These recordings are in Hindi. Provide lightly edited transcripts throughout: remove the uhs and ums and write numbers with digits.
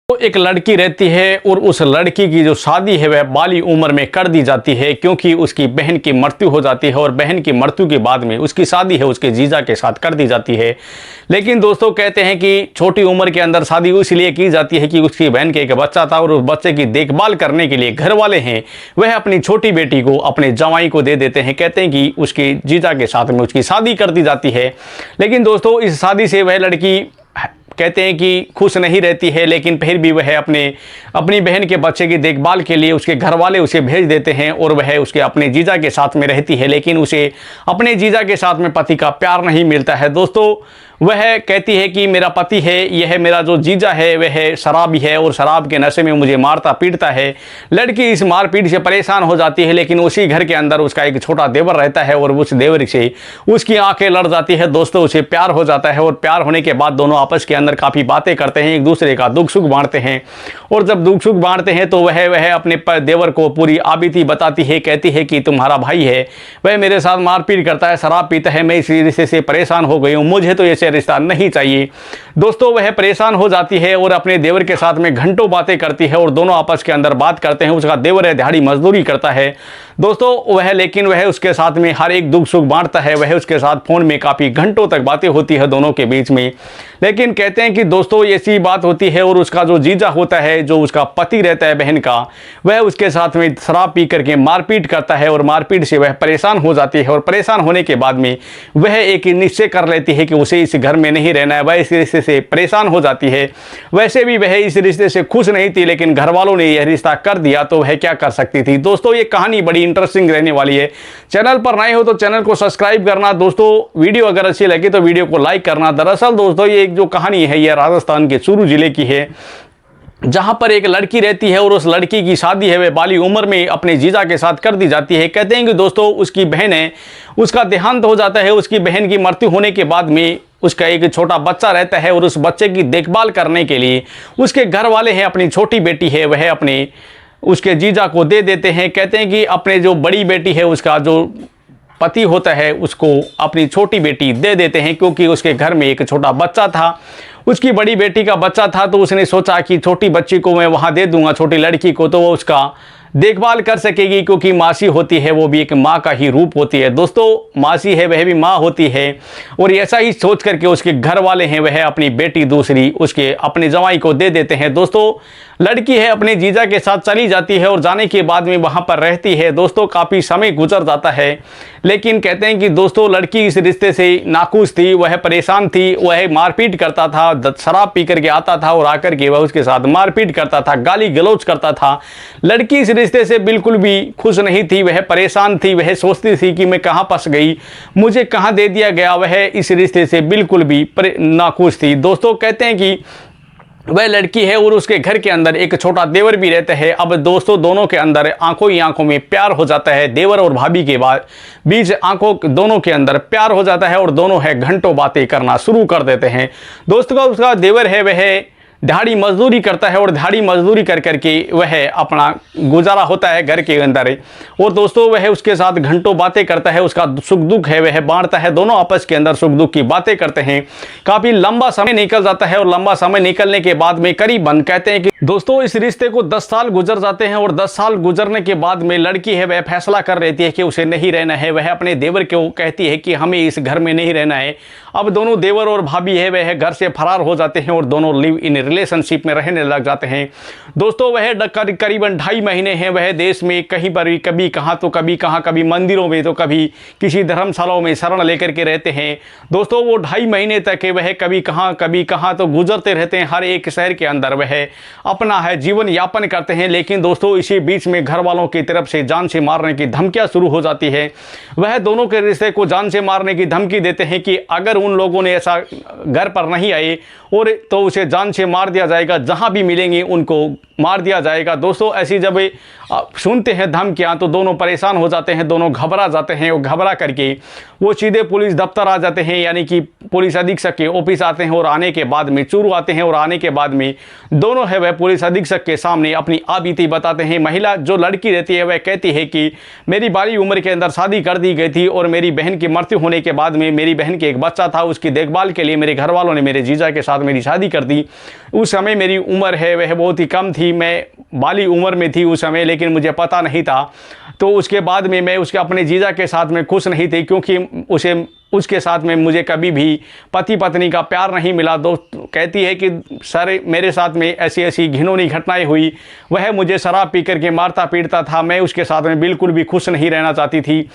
तो एक लड़की रहती है और उस लड़की की जो शादी है वह बाली उम्र में कर दी जाती है क्योंकि उसकी बहन की मृत्यु हो जाती है और बहन की मृत्यु के बाद में उसकी शादी है उसके जीजा के साथ कर दी जाती है। लेकिन दोस्तों कहते हैं कि छोटी उम्र के अंदर शादी इसलिए की जाती है कि उसकी बहन के एक बच्चा था और उस बच्चे की देखभाल करने के लिए घर वाले हैं वह अपनी छोटी बेटी को अपने जवाई को दे देते हैं। कहते हैं कि उसके जीजा के साथ में उसकी शादी कर दी जाती है। लेकिन दोस्तों इस शादी से वह लड़की कहते हैं कि खुश नहीं रहती है, लेकिन फिर भी वह अपनी बहन के बच्चे की देखभाल के लिए उसके घर वाले उसे भेज देते हैं और वह उसके अपने जीजा के साथ में रहती है। लेकिन उसे अपने जीजा के साथ में पति का प्यार नहीं मिलता है। दोस्तों वह कहती है कि मेरा पति है, यह मेरा जो जीजा है वह शराबी है और शराब के नशे में मुझे मारता पीटता है। लड़की इस मारपीट से परेशान हो जाती है, लेकिन उसी घर के अंदर उसका एक छोटा देवर रहता है और उस देवर से उसकी आंखें लड़ जाती है। दोस्तों उसे प्यार हो जाता है और प्यार होने के बाद दोनों आपस के अंदर काफ़ी बातें करते हैं, एक दूसरे का दुख सुख बांटते हैं। और जब दुख सुख बांटते हैं तो वह अपने देवर को पूरी आबिती बताती है। कहती है कि तुम्हारा भाई है वह मेरे साथ मारपीट करता है, शराब पीता है, मैं इस रिश्ते से परेशान हो गई हूँ, मुझे तो ऐसे रिश्ता नहीं चाहिए। दोस्तों वह परेशान हो जाती है और अपने देवर के साथ में घंटों बातें करती है और दोनों आपस के अंदर बात करते हैं। उसका देवर है दिहाड़ी मजदूरी करता है दोस्तों लेकिन वह उसके साथ में हर एक दुख सुख बांटता है। वह उसके साथ फोन में काफ़ी घंटों तक बातें होती है दोनों के बीच में। लेकिन कहते हैं कि दोस्तों ऐसी बात होती है और उसका जो जीजा होता है, जो उसका पति रहता है बहन का, वह उसके साथ में शराब पी करके मारपीट करता है और मारपीट से वह परेशान हो जाती है। और परेशान होने के बाद में वह एक निश्चय कर लेती है कि उसे इस घर में नहीं रहना है। वह इस रिश्ते से परेशान हो जाती है। वैसे भी वह इस रिश्ते से खुश नहीं थी, लेकिन घर वालों ने यह रिश्ता कर दिया तो वह क्या कर सकती थी। दोस्तों ये कहानी बड़ी इंटरेस्टिंग रहने वाली है। चैनल पर नए हो तो चैनल को सब्सक्राइब करना। दोस्तों वीडियो अगर अच्छी लगी तो वीडियो को लाइक करना। दरअसल दोस्तों ये जो कहानी है यह राजस्थान के चूरू जिले की है, जहां पर एक लड़की रहती है और उस लड़की की शादी है वह बाली उम्र में अपने जीजा के साथ कर दी जाती है। कहते हैं कि दोस्तों उसकी बहन है, उसका देहांत हो जाता है। उसकी बहन की मृत्यु होने के बाद में उसका एक छोटा बच्चा रहता है और उस बच्चे की देखभाल करने के लिए उसके घर वाले हैं अपनी छोटी बेटी है वह अपने उसके जीजा को दे देते हैं। कहते हैं कि अपने जो बड़ी बेटी है उसका जो पति होता है उसको अपनी छोटी बेटी दे देते हैं, क्योंकि उसके घर में एक छोटा बच्चा था, उसकी बड़ी बेटी का बच्चा था। तो उसने सोचा कि छोटी बच्ची को मैं वहाँ दे दूंगा, छोटी लड़की को, तो वो उसका देखभाल कर सकेगी, क्योंकि मासी होती है वो भी एक माँ का ही रूप होती है। दोस्तों मासी है वह भी माँ होती है। और ऐसा ही सोच करके उसके घर वाले हैं वह अपनी बेटी दूसरी उसके अपने जवाई को दे देते हैं। दोस्तों लड़की है अपने जीजा के साथ चली जाती है और जाने के बाद में वहाँ पर रहती है। दोस्तों काफ़ी समय गुजर जाता है, लेकिन कहते हैं कि दोस्तों लड़की इस रिश्ते से नाखुश थी, वह परेशान थी, वह मारपीट करता था, शराब पी करके आता था और आकर के वह उसके साथ मारपीट करता था, गाली गलौज करता था। लड़की इस रिश्ते से बिल्कुल भी खुश नहीं थी, वह परेशान थी, वह सोचती थी कि मैं कहाँ फंस गई, मुझे कहाँ दे दिया गया। वह इस रिश्ते से बिल्कुल भी नाखुश थी। दोस्तों कहते हैं कि वह लड़की है और उसके घर के अंदर एक छोटा देवर भी रहता है। अब दोस्तों दोनों के अंदर आंखों ही आंखों में प्यार हो जाता है। देवर और भाभी के बाद बीच आंखों दोनों के अंदर प्यार हो जाता है और दोनों है घंटों बातें करना शुरू कर देते हैं। दोस्तों का उसका देवर है वह दिहाड़ी मजदूरी करता है और दिहाड़ी मजदूरी कर करके वह अपना गुजारा होता है घर के अंदर। और दोस्तों वह उसके साथ घंटों बातें करता है, उसका सुख दुख है वह बांटता है, दोनों आपस के अंदर सुख दुख की बातें करते हैं। काफ़ी लंबा समय निकल जाता है और लंबा समय निकलने के बाद में करीबन कहते हैं कि दोस्तों इस रिश्ते को 10 साल गुजर जाते हैं। और 10 साल गुजरने के बाद में लड़की है वह फैसला कर लेती है कि उसे नहीं रहना है। वह अपने देवर को कहती है कि हमें इस घर में नहीं रहना है। अब दोनों देवर और भाभी है वह घर से फरार हो जाते हैं और दोनों लिव इन रिलेशनशिप में रहने लग जाते हैं। दोस्तों वह करीबन 2.5 महीने हैं वह देश में कहीं पर भी, कभी कहाँ तो कभी कहाँ, कभी मंदिरों में तो कभी किसी धर्मशालाओं में शरण लेकर के रहते हैं। दोस्तों वो 2.5 महीने तक वह कभी कहाँ तो गुजरते रहते हैं। हर एक शहर के अंदर वह अपना है जीवन यापन करते हैं। लेकिन दोस्तों इसी बीच में घर वालों की तरफ से जान से मारने की धमकियाँ शुरू हो जाती है। वह दोनों के रिश्ते को जान से मारने की धमकी देते हैं कि अगर उन लोगों ने ऐसा घर पर नहीं आए और तो उसे जान से मार दिया जाएगा, जहां भी मिलेंगे उनको मार दिया जाएगा। दोस्तों ऐसी जब सुनते हैं धमकियां तो दोनों परेशान हो जाते हैं, दोनों घबरा जाते हैं और घबरा करके वो सीधे पुलिस दफ्तर आ जाते हैं, यानी कि पुलिस अधीक्षक के ऑफिस आते हैं। और आने के बाद में चूरू आते हैं और आने के बाद में दोनों है वह पुलिस अधीक्षक के सामने अपनी आपबीती बताते हैं। महिला जो लड़की रहती है वह कहती है कि मेरी बाली उम्र के अंदर शादी कर दी गई थी और मेरी बहन की मृत्यु होने के बाद में मेरी बहन के एक बच्चा था, उसकी देखभाल के लिए मेरे घर वालों ने मेरे जीजा के साथ मेरी शादी कर दी। उस समय मेरी उम्र है वह बहुत ही कम थी, मैं बाली उम्र में थी उस समय, लेकिन मुझे पता नहीं था। तो उसके बाद में मैं उसके अपने जीजा के साथ में खुश नहीं थी, क्योंकि उसके साथ में मुझे कभी भी पति पत्नी का प्यार नहीं मिला। दोस्त कहती है कि सर मेरे साथ में ऐसी ऐसी घिनौनी घटनाएं हुई, वह मुझे शराब पी करके मारता पीटता था, मैं उसके साथ में बिल्कुल भी खुश नहीं रहना चाहती थी,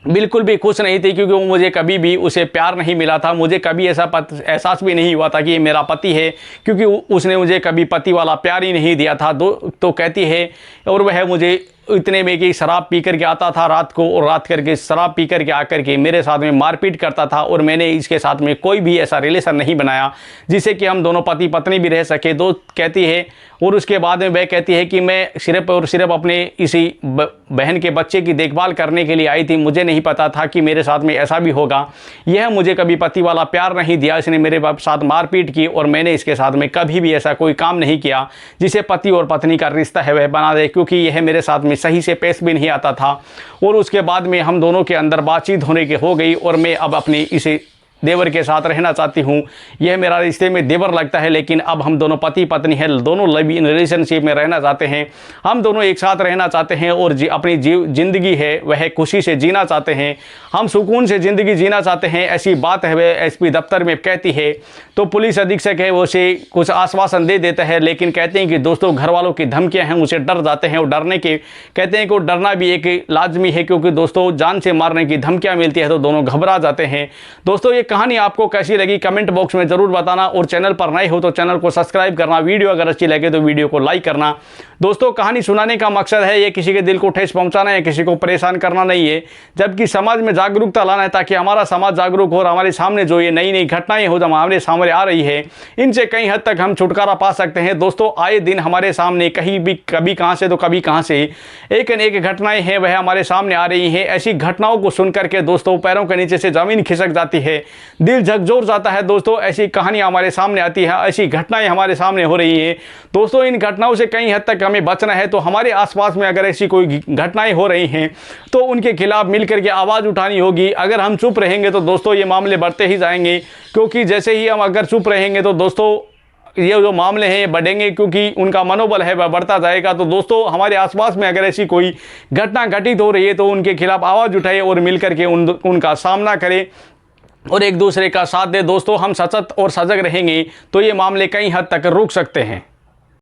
बिल्कुल भी खुश नहीं थी, क्योंकि वो मुझे कभी भी उसे प्यार नहीं मिला था। मुझे कभी ऐसा एहसास भी नहीं हुआ था कि ये मेरा पति है, क्योंकि उसने मुझे कभी पति वाला प्यार ही नहीं दिया था। तो कहती है, और वह मुझे इतने में कि शराब पी करके आता था रात को, और रात करके शराब पी करके आकर के मेरे साथ में मारपीट करता था, और मैंने इसके साथ में कोई भी ऐसा रिलेशन नहीं बनाया जिससे कि हम दोनों पति पत्नी भी रह सके। दोस्त कहती है, और उसके बाद में वह कहती है कि मैं सिर्फ और सिर्फ अपने इसी बहन के बच्चे की देखभाल करने के लिए आई थी, मुझे नहीं पता था कि मेरे साथ में ऐसा भी होगा। यह मुझे कभी पति वाला प्यार नहीं दिया, इसने मेरे साथ मारपीट की, और मैंने इसके साथ में कभी भी ऐसा कोई काम नहीं किया जिसे पति और पत्नी का रिश्ता है वह बना दे, क्योंकि यह मेरे साथ में सही से पेश भी नहीं आता था। और उसके बाद में हम दोनों के अंदर बातचीत होने की हो गई, और मैं अब अपनी इसे देवर के साथ रहना चाहती हूँ। यह मेरा रिश्ते में देवर लगता है, लेकिन अब हम दोनों पति पत्नी हैं, दोनों लिव इन रिलेशनशिप में रहना चाहते हैं, हम दोनों एक साथ रहना चाहते हैं, और अपनी ज़िंदगी है वह खुशी से जीना चाहते हैं, हम सुकून से ज़िंदगी जीना चाहते हैं। ऐसी बात है वह एसपी दफ्तर में कहती है। तो पुलिस अधीक्षक है वो उसे कुछ आश्वासन दे देता है, लेकिन कहते हैं कि दोस्तों घर वालों की धमकियाँ हैं, उसे डर जाते हैं, और डरने के कहते हैं कि डरना भी एक लाजमी है, क्योंकि दोस्तों जान से मारने की धमकियाँ मिलती है तो दोनों घबरा जाते हैं। दोस्तों ये कहानी आपको कैसी लगी कमेंट बॉक्स में ज़रूर बताना, और चैनल पर नए हो तो चैनल को सब्सक्राइब करना, वीडियो अगर अच्छी लगे तो वीडियो को लाइक करना। दोस्तों कहानी सुनाने का मकसद है ये किसी के दिल को ठेस पहुंचाना है, किसी को परेशान करना नहीं है, जबकि समाज में जागरूकता लाना है, ताकि हमारा समाज जागरूक हो और हमारे सामने जो ये नई नई घटनाएं हो जो हमारे सामने आ रही है, इनसे कई हद तक हम छुटकारा पा सकते हैं। दोस्तों आए दिन हमारे सामने कहीं भी कभी कहाँ से तो कभी कहाँ से एक न एक घटनाएं हैं वह हमारे सामने आ रही हैं। ऐसी घटनाओं को सुन करके दोस्तों पैरों के नीचे से ज़मीन खिसक जाती है, दिल झकझोर जाता है। दोस्तों ऐसी कहानियाँ हमारे सामने आती है, ऐसी घटनाएं हमारे सामने हो रही हैं। दोस्तों इन घटनाओं से कई हद तक हमें बचना है, तो हमारे आसपास में अगर ऐसी कोई घटनाएं हो रही हैं तो उनके खिलाफ मिलकर के आवाज़ उठानी होगी। अगर हम चुप रहेंगे तो दोस्तों ये मामले बढ़ते ही जाएंगे, क्योंकि जैसे ही हम अगर चुप रहेंगे तो दोस्तों ये जो मामले हैं ये बढ़ेंगे, क्योंकि उनका मनोबल है वह बढ़ता जाएगा। तो दोस्तों हमारे आसपास में अगर ऐसी कोई घटना घटित हो रही है तो उनके खिलाफ आवाज़ उठाए और मिलकर के उनका सामना करें और एक दूसरे का साथ दे। दोस्तों हम सचेत और सजग रहेंगे तो ये मामले कई हद तक रुक सकते हैं।